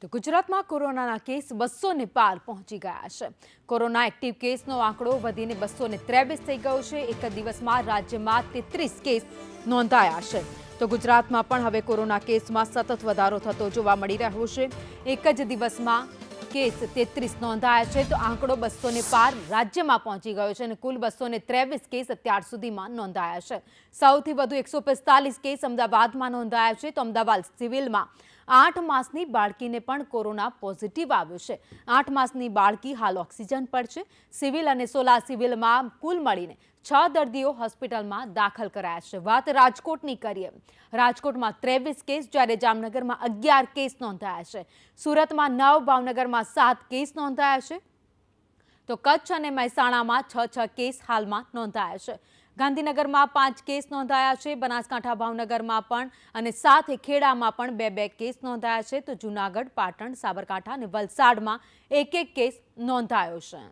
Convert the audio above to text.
તો ગુજરાતમાં કોરોનાના કેસ 200 પાર પહોંચી ગયા છે। કોરોના એક્ટિવ કેસનો આંકડો વધીને 223 થઈ ગયો છે। એક દિવસમાં રાજ્યમાં 33 કેસ નોંધાયા છે। તો ગુજરાતમાં પણ હવે કોરોના કેસમાં સતત વધારો થતો જોવા મળી રહ્યો છે। એક જ દિવસમાં કેસ 33 નોંધાયા છે, તો આંકડો 200 પાર રાજ્યમાં પહોંચી ગયો છે અને કુલ 223 કેસ અત્યાર સુધીમાં નોંધાયા છે। સૌથી વધુ 145 કેસ અમદાવાદમાં નોંધાયા છે, તો અમદાવાદ સિવિલમાં 8 માસની બાળકીને પણ કોરોના પોઝિટિવ આવ્યો છે। 8 માસની બાળકી હાલ ઓક્સિજન પર છે। સિવિલ અને સોલા સિવિલમાં કુલ મળીને 6 દર્દીઓ હોસ્પિટલમાં દાખલ કરાયા છે। વાત રાજકોટની કરીએ, રાજકોટમાં 23 કેસ, જ્યારે જામનગરમાં 11 કેસ નોંધાયા છે। સુરતમાં 9, ભાવનગરમાં 7 કેસ નોંધાયા છે, તો કચ્છ અને મહેસાણામાં 6 કેસ હાલમાં નોંધાયા છે। ગાંધીનગરમાં 5 કેસ નોંધાયા છે, બનાસકાંઠા ભાવનગરમાં પણ અને સાથે ખેડામાં પણ 2 કેસ નોંધાયા છે, તો જૂનાગઢ, પાટણ, સાબરકાંઠા અને વલસાડમાં 1 કેસ નોંધાયો છે।